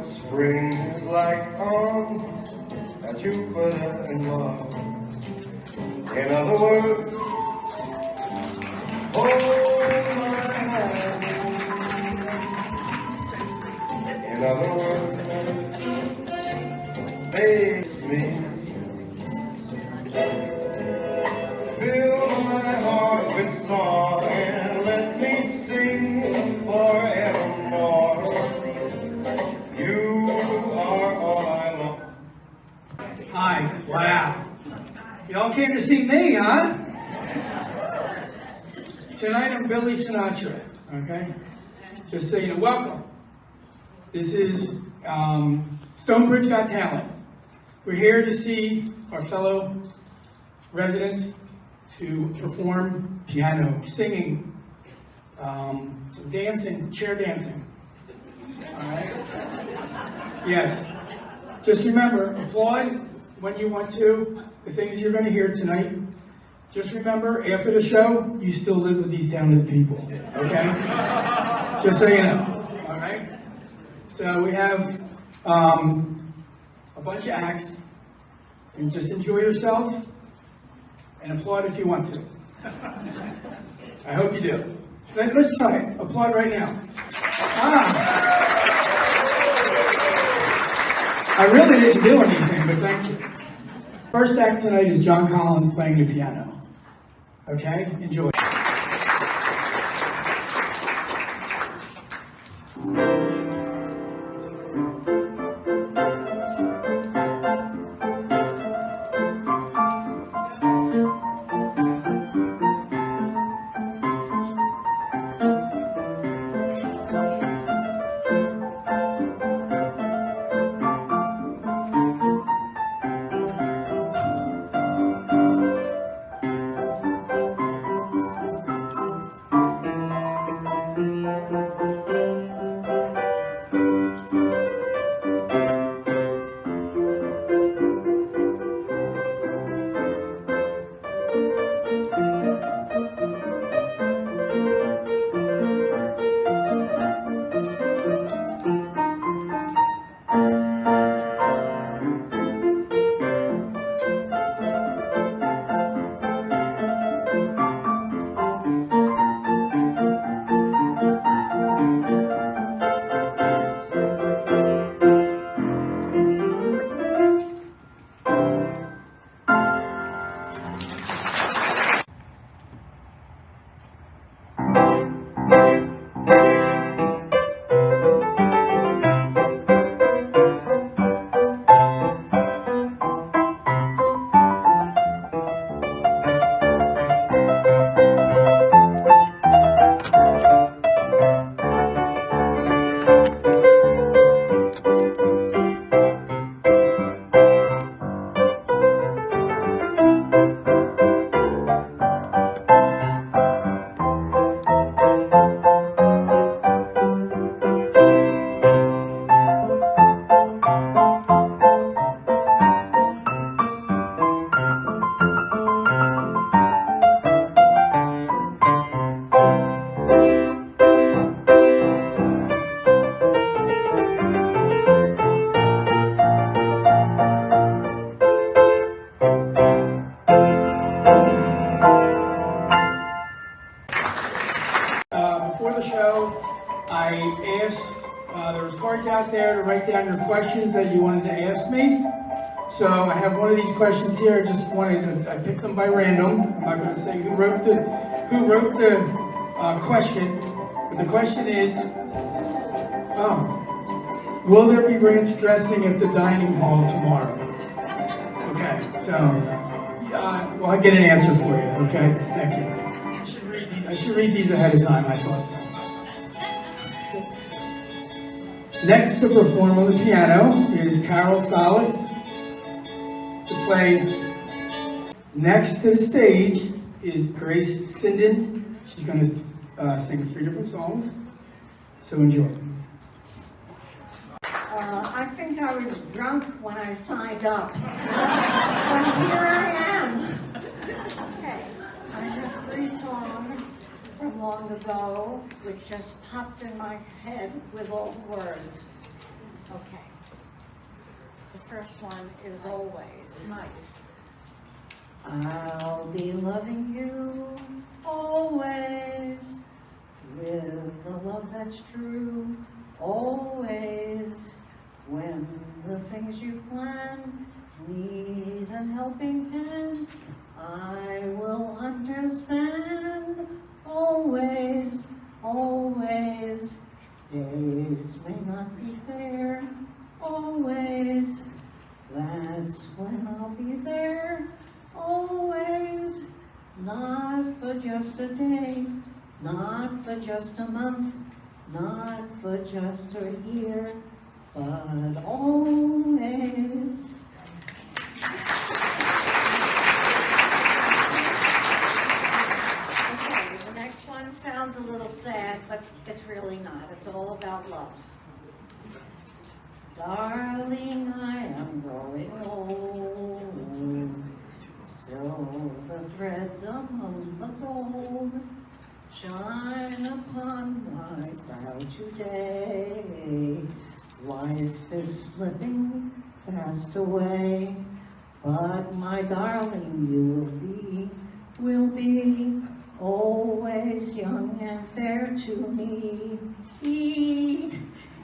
spring is like on a Jupiter and Mars. In other words, hold my hand. In other words, face me. Fill my heart with song and let me sing forevermore. You are all I know. Hi, wow. Y'all came to see me, huh? Tonight I'm Billy Sinatra, okay? Just so you know, welcome. This is Stonebridge Got Talent. We're here to see our fellow residents to perform piano, singing, some dancing, chair dancing. All right? Yes. Just remember, applaud when you want to, the things you're going to hear tonight. Just remember, after the show, you still live with these talented people, okay? Just so you know, all right? So we have a bunch of acts, and just enjoy yourself, and applaud if you want to. I hope you do. Let's try it. Applaud right now. I really didn't do anything, but thank you. First act tonight is John Collins playing the piano. Okay? Enjoy. Before the show, I asked, there was cards out there to write down your questions that you wanted to ask me. So I have one of these questions here. I picked them by random. I'm not going to say who wrote the question, but the question is, will there be ranch dressing at the dining hall tomorrow? Okay, so well, I'll get an answer for you. Okay, thank you. I should read these ahead of time, I thought so. Next to perform on the piano is Carol Salas. To play next to the stage is Grace Sinden. She's going to sing 3 different songs, so enjoy. I think I was drunk when I signed up, but here I am. Okay, I have 3 songs from long ago, which just popped in my head with all the words. Okay. The first one is always. Tonight. I'll be loving you always with the love that's true. Always when the things you plan need a helping hand, I will understand. Always, always. Days may not be fair. Always. That's when I'll be there. Always. Not for just a day, not for just a month, not for just a year, but always. Okay, the next one sounds a little sad, but it's really not. It's all about love. Darling, I am growing old. Silver threads among the gold shine upon my brow today. Life is slipping fast away, but my darling, you will be always young and fair to me.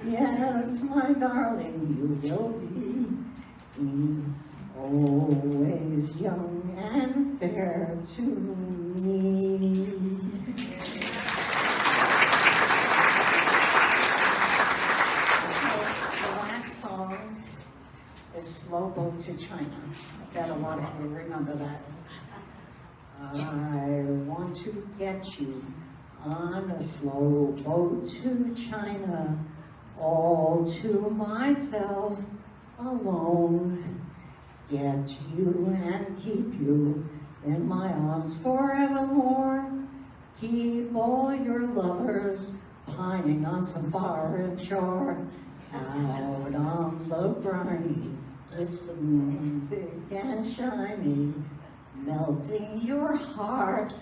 Yes, my darling, you will be always young and fair to me. Okay, the last song is Slow Boat to China. I bet a lot of you remember that. I want to get you on a slow boat to China, all to myself alone. Get you and keep you in my arms forevermore. Keep all your lovers pining on some foreign shore. Out on the briny, with the moon big and shiny, melting your heart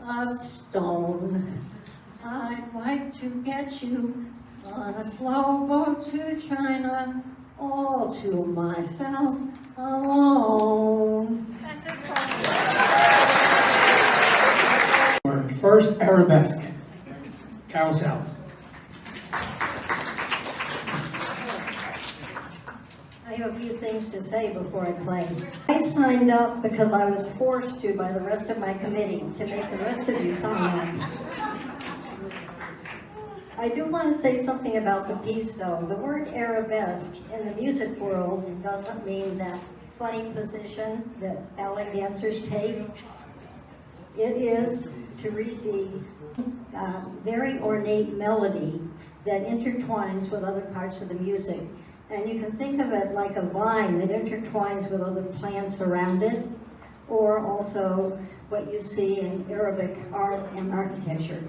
of stone. I'd like to get you on a slow boat to China, all to myself alone. That's it for me. First arabesque, Carol Salas. I have a few things to say before I play. I signed up because I was forced to by the rest of my committee to make the rest of you sign up. I do want to say something about the piece though. The word arabesque in the music world doesn't mean that funny position that ballet dancers take. It is to read the very ornate melody that intertwines with other parts of the music. And you can think of it like a vine that intertwines with other plants around it, or also what you see in Arabic art and architecture.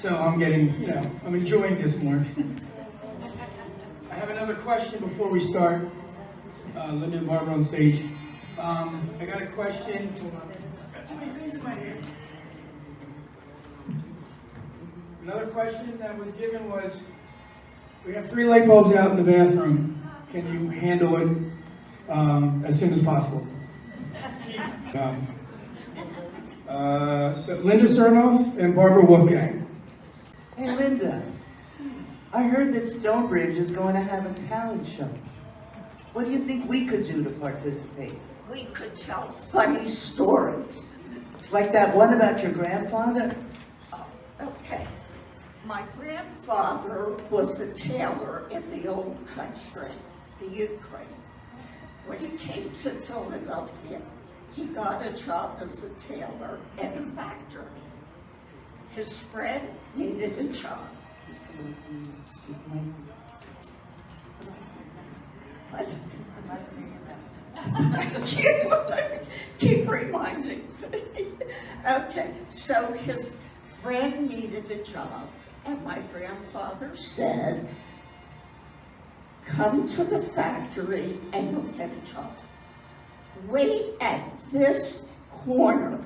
So I'm getting, I'm enjoying this more. I have another question before we start. Linda and Barbara on stage. I got a question. Hold on. I've got too many things in my hand. Another question that was given was, we have 3 light bulbs out in the bathroom. Can you handle it as soon as possible? So Linda Cernoff and Barbara Wolfgang. Hey Linda, I heard that Stonebridge is going to have a talent show. What do you think we could do to participate? We could tell funny stories. Like that one about your grandfather? Oh, okay. My grandfather was a tailor in the old country, the Ukraine. When he came to Philadelphia, he got a job as a tailor in a factory. His friend needed a job. What? Keep reminding me. Okay, so his friend needed a job, and my grandfather said, come to the factory and you'll get a job. Wait at this corner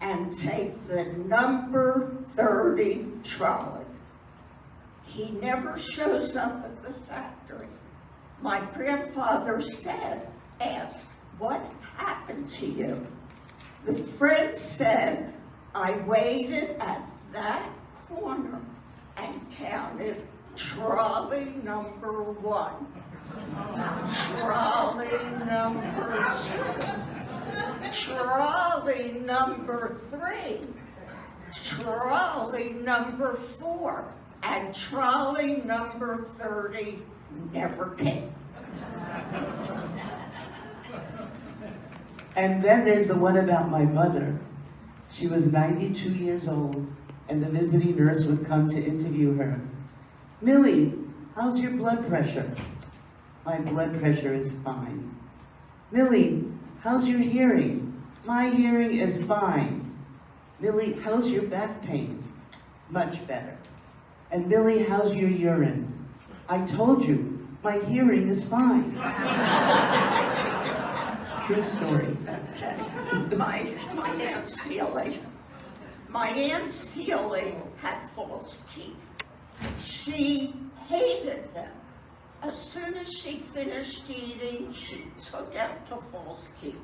and take the number 30 trolley. He never shows up at the factory. My grandfather asked, what happened to you? The friend said, I waited at that corner and counted trolley number 1, trolley number 2, trolley number 3, trolley number 4, and trolley number 30 never came. And then there's the one about my mother. She was 92 years old, and the visiting nurse would come to interview her. Millie, how's your blood pressure? My blood pressure is fine. Millie, how's your hearing? My hearing is fine. Millie, how's your back pain? Much better. And Millie, how's your urine? I told you, my hearing is fine. True story. Okay. My Aunt Celie. My Aunt Celie had false teeth. She hated them. As soon as she finished eating, she took out the false teeth.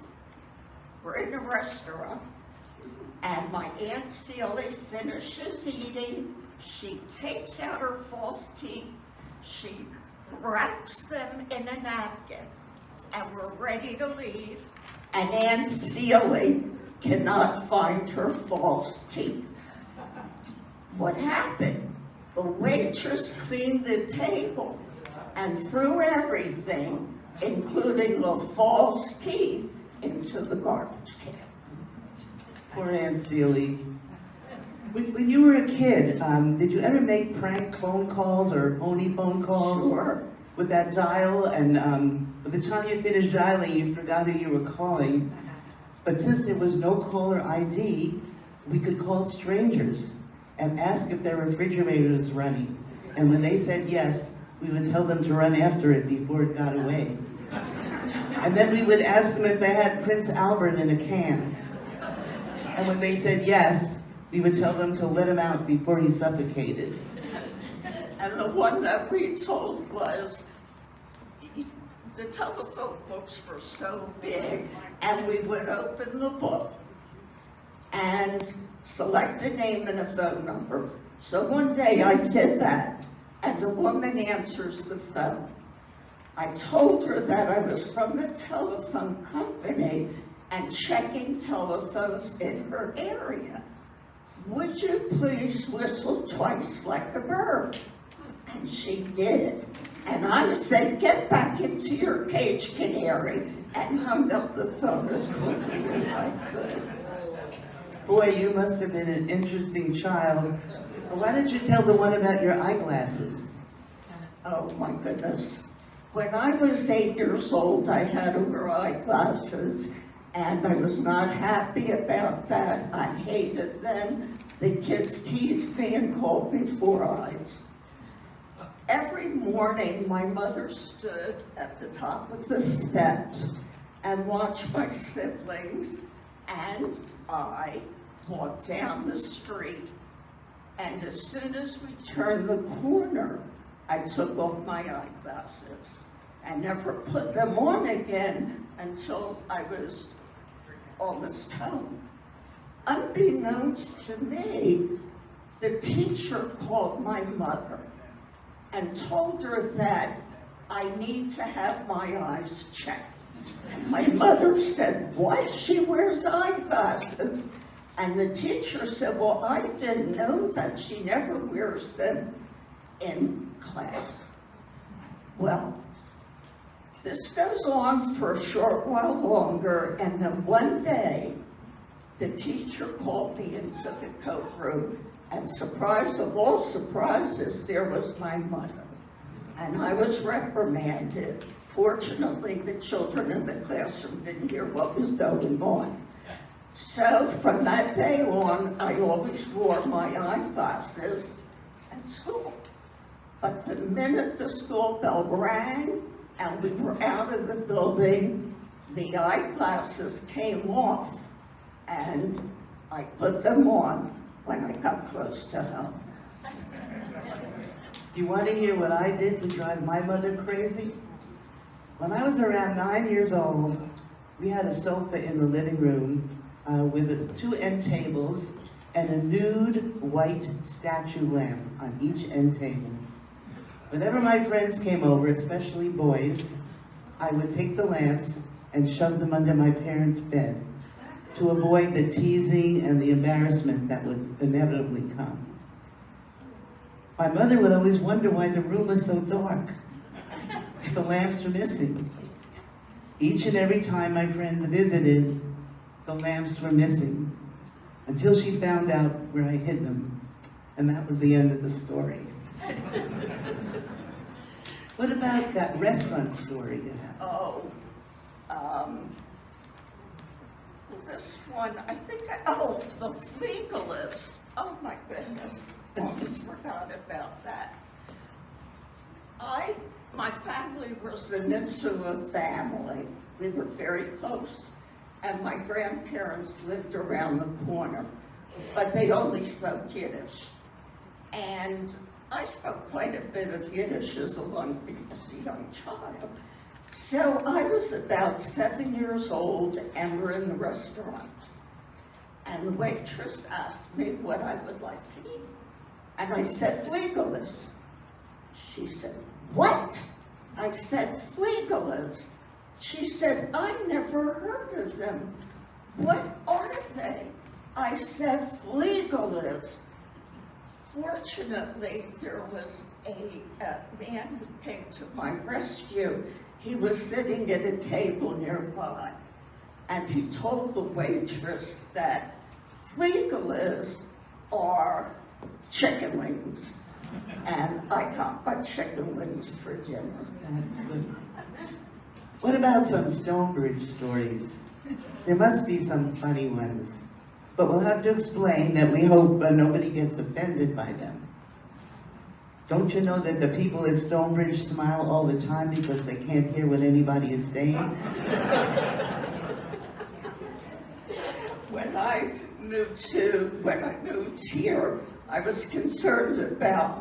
We're in a restaurant, and my Aunt Celie finishes eating. She takes out her false teeth. She wraps them in a napkin, and we're ready to leave. And Aunt Celie cannot find her false teeth. What happened? The waitress cleaned the table and threw everything, including the false teeth, into the garbage can. Poor Aunt Celie. When you were a kid, did you ever make prank phone calls or phony phone calls? Sure. With that dial, and by the time you finished dialing, you forgot who you were calling. But since there was no caller ID, we could call strangers and ask if their refrigerator is running. And when they said yes, we would tell them to run after it before it got away. And then we would ask them if they had Prince Albert in a can. And when they said yes, we would tell them to let him out before he suffocated. And the one that we told was, the telephone books were so big, and we would open the book and select a name and a phone number. So one day I did that, and the woman answers the phone. I told her that I was from the telephone company and checking telephones in her area. Would you please whistle twice like a bird? And she did. And I said, get back into your cage, canary, and hung up the phone as quickly as I could. Boy, you must have been an interesting child. Why didn't you tell the one about your eyeglasses? Oh my goodness. When I was 8 years old, I had to wear eyeglasses, and I was not happy about that. I hated them. The kids teased me and called me Four Eyes. Every morning, my mother stood at the top of the steps and watched my siblings and I walk down the street. And as soon as we turned the corner, I took off my eyeglasses and never put them on again until I was almost home. Unbeknownst to me, the teacher called my mother and told her that I need to have my eyes checked. And my mother said, "What? She wears eyeglasses." And the teacher said, "Well, I didn't know that. She never wears them in class." Well, this goes on for a short while longer, and then one day, the teacher called me into the coat room, and surprise of all surprises, there was my mother. And I was reprimanded. Fortunately, the children in the classroom didn't hear what was going on. So from that day on, I always wore my eyeglasses at school. But the minute the school bell rang and we were out of the building, the eyeglasses came off and I put them on when I got close to home. You want to hear what I did to drive my mother crazy? When I was around 9 years old, we had a sofa in the living room with 2 end tables and a nude white statue lamp on each end table. Whenever my friends came over, especially boys, I would take the lamps and shove them under my parents' bed to avoid the teasing and the embarrassment that would inevitably come. My mother would always wonder why the room was so dark. The lamps were missing. Each and every time my friends visited, the lamps were missing, until she found out where I hid them. And that was the end of the story. What about that restaurant story you have? Oh, this one, I think, the Fleegalist. Oh my goodness, I almost forgot about that. My family was an Insula family. We were very close, and my grandparents lived around the corner, but they only spoke Yiddish. And I spoke quite a bit of Yiddish as a young child. So I was about 7 years old, and we're in the restaurant. And the waitress asked me what I would like to eat. And I said, "Fleegalist." She said, "What?" I said, "Fleegalist." She said, "I never heard of them. What are they?" I said, "Fleegalist." Fortunately, there was a man who came to my rescue. He was sitting at a table nearby, and he told the waitress that Fleegalist are chicken wings. And I got my chicken wings for dinner. That's good. What about some Stonebridge stories? There must be some funny ones, but we'll have to explain that we hope nobody gets offended by them. Don't you know that the people at Stonebridge smile all the time because they can't hear what anybody is saying? When I moved here, I was concerned about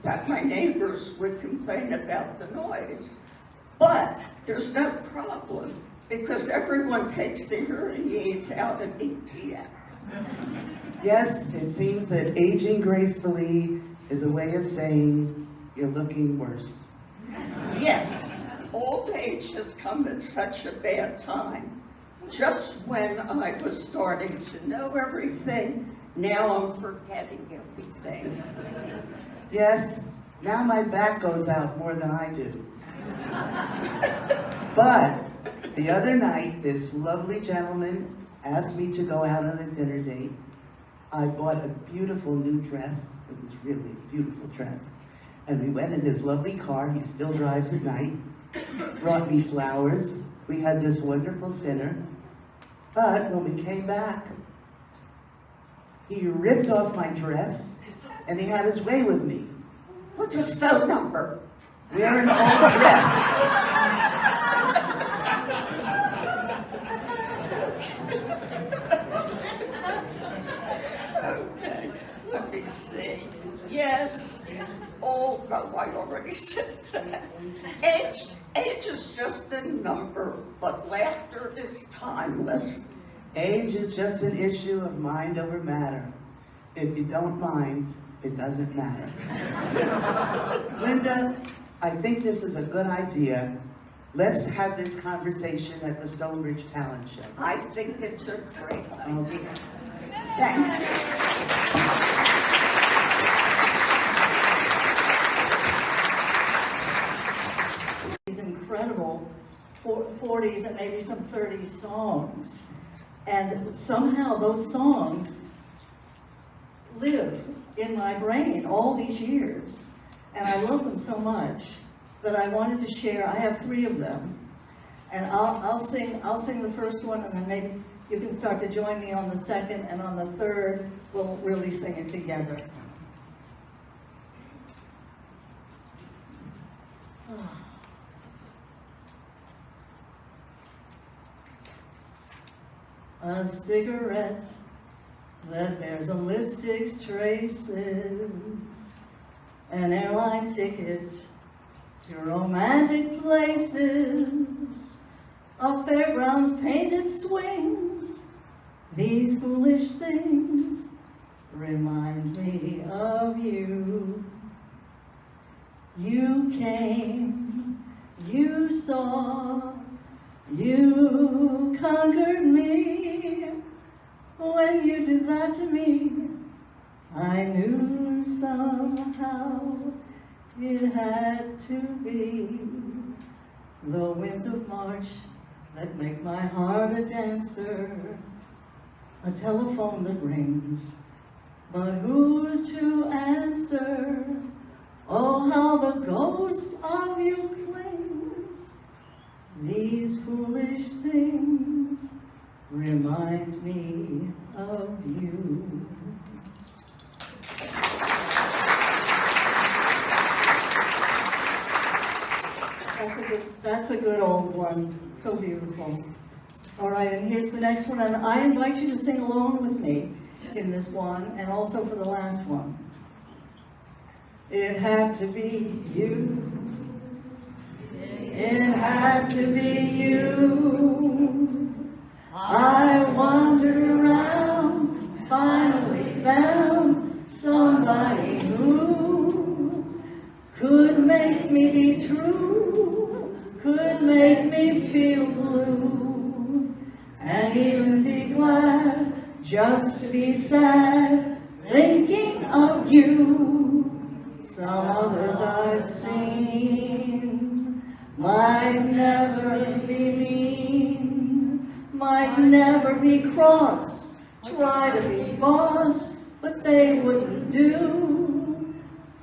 that my neighbors would complain about the noise. But there's no problem, because everyone takes their hearing aids out at 8 p.m. Yes, it seems that aging gracefully is a way of saying you're looking worse. Yes, old age has come at such a bad time. Just when I was starting to know everything, now I'm forgetting everything. Yes, now my back goes out more than I do. But the other night, this lovely gentleman asked me to go out on a dinner date. I bought a beautiful new dress. It was really a beautiful dress. And we went in his lovely car. He still drives at night. Brought me flowers. We had this wonderful dinner. But when we came back, He ripped off my dress, and he had his way with me. What's his phone number? Wearing an old dress. Okay, let me see. Yes. Oh, no, I already said that. Age is just a number, but laughter is timeless. Age is just an issue of mind over matter. If you don't mind, it doesn't matter. Linda, I think this is a good idea. Let's have this conversation at the Stonebridge Talent Show. I think it's a great idea. Thank you. These incredible 40s and maybe some 30s songs. And somehow those songs live in my brain all these years. And I love them so much that I wanted to share. I have 3 of them. And I'll sing the first one, and then maybe you can start to join me on the second, and on the third, we'll really sing it together. A cigarette that bears a lipstick's traces, an airline ticket to romantic places, a fairground's painted swings. These foolish things remind me of you. You came, you saw, you conquered me. When you did that to me, I knew somehow it had to be. The winds of March that make my heart a dancer, a telephone that rings, but who's to answer? Oh, how the ghost of you clings. These foolish things remind me of you. That's a good old one. So beautiful. All right, and here's the next one. And I invite you to sing along with me in this one, and also for the last one. It had to be you. It had to be you. I wandered around, finally found somebody who could make me be true, could make me feel blue, and even be glad just to be sad, thinking of you. Some others I've seen might never be mean, might never be cross, try to be boss, but they wouldn't do,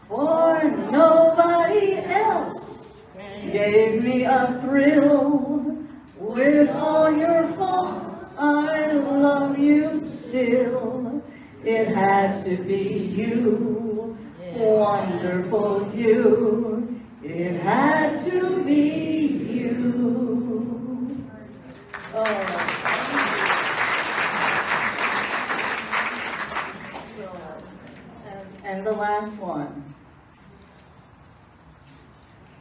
for nobody else gave me a thrill. With all your faults, I love you still. It had to be you, wonderful you. It had to be you. Oh. And the last one.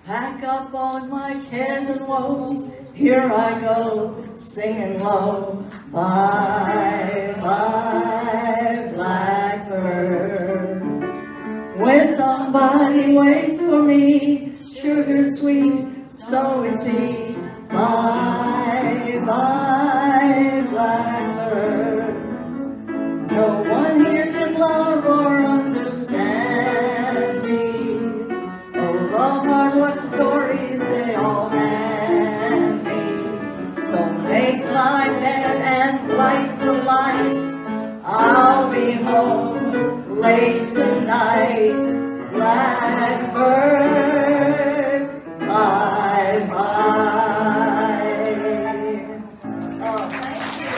Pack up all my cares and woes, here I go, singing low. Bye, bye, blackbird, where somebody waits for me, sugar sweet, so is he. Bye, bye, blackbird, no one here can love or understand me. Oh, the hard luck stories they all hand me. So make my bed and light the light. I'll be home late tonight. Blackbird, bye bye. Oh, thank you.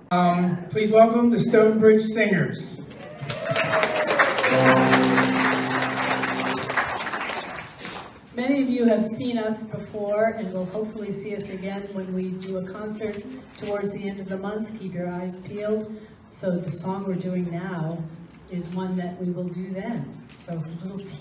Please welcome the Stonebridge Singers. Many of you have seen us before and will hopefully see us again when we do a concert towards the end of the month. Keep your eyes peeled. So the song we're doing now is one that we will do then. So it's a little tease.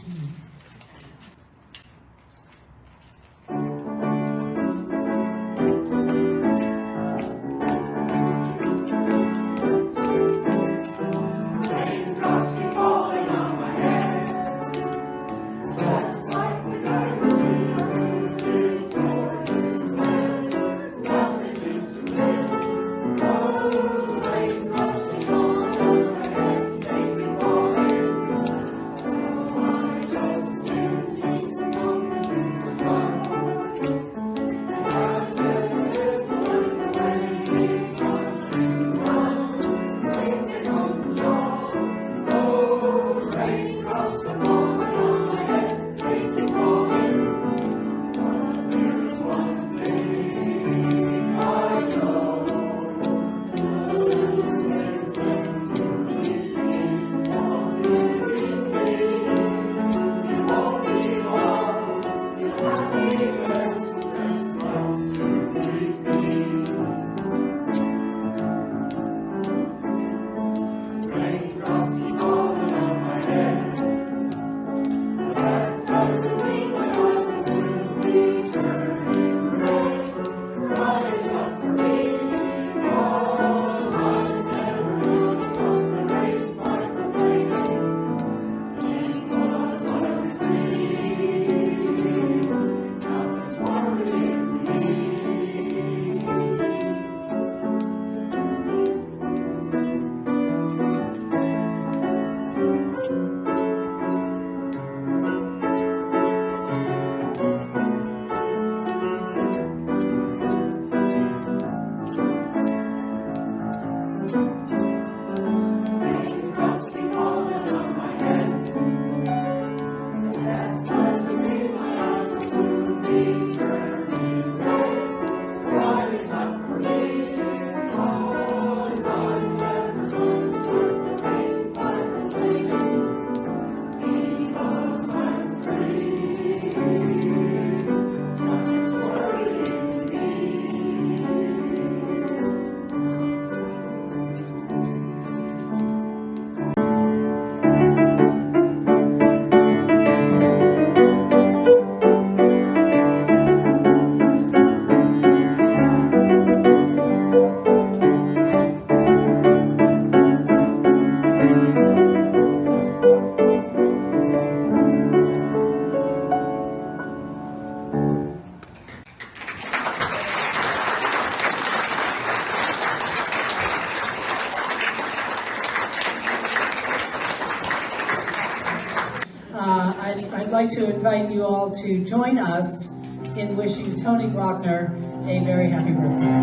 I'd like to invite you all to join us in wishing Tony Glockner a very happy birthday.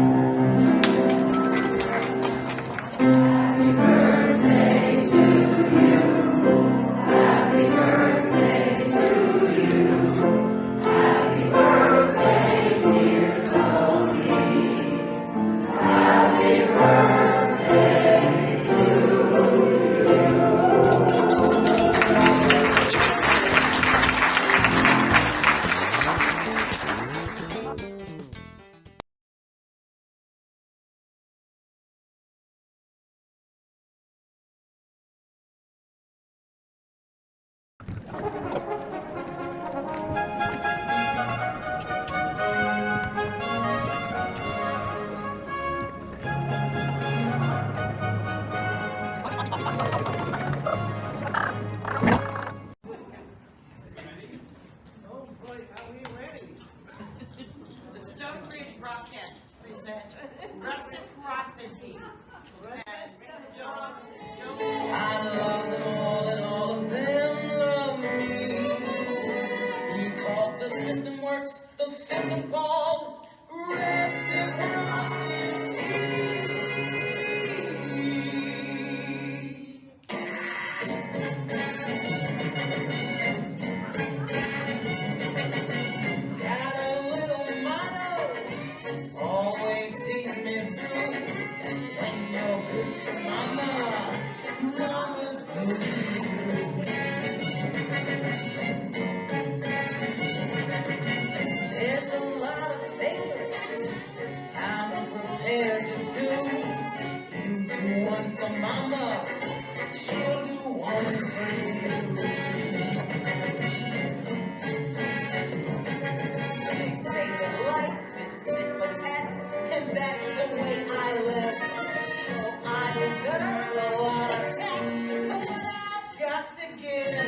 The Stonebridge Rockettes present Reciprocity. I love them all and all of them love me. Because the system works, the system called reciprocity. Got a little motto, always sees me through. When there's a lot of things I'm prepared to do. You do one for mama, she'll do one for you. They say that life is tit for tat, and that's the way I live. So I deserve a lot of tact for what I've got to give.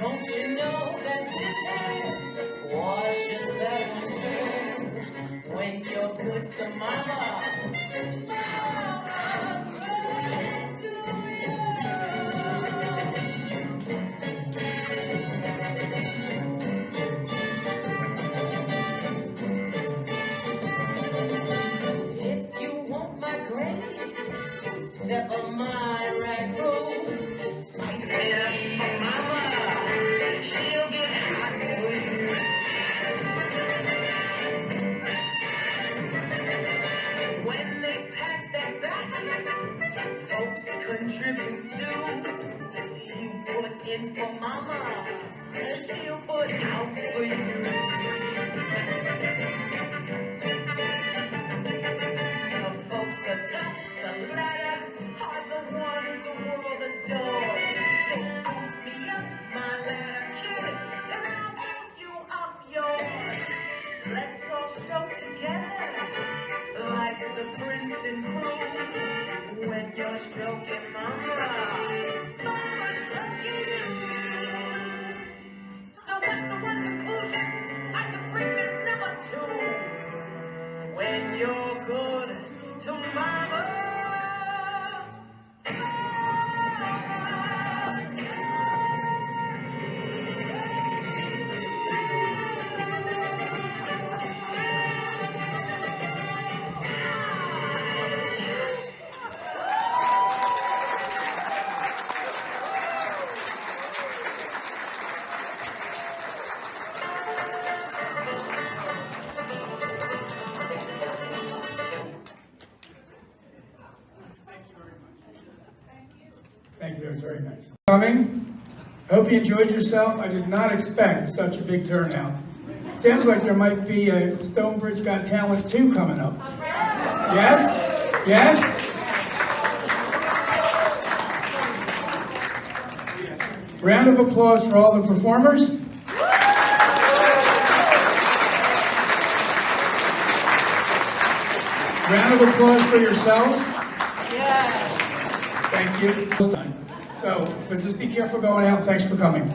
Don't you know that this hand washes that one clean? When you're good to mama, mama's good to you. If you want my gravy, never my ragu. Spice it up for mama, she'll get hot for you. When they pass that basket, folks contribute too. You put in for mama, and she'll put out for you. The folks atop the ladder are the ones the world adores. So boost me up my ladder, kid, and I'll boost you up yours. Let's all stroke together like the Princeton crew. When you're stroking mama, mama's stroking you. So what's the one conclusion I can bring this number 2? When you're good to mama, Thank you, that was very nice. Coming. I hope you enjoyed yourself. I did not expect such a big turnout. Sounds like there might be a Stonebridge Got Talent 2 coming up. Yes? Yes? Round of applause for all the performers. Round of applause for yourselves. Thank you. So, but just be careful going out. Thanks for coming.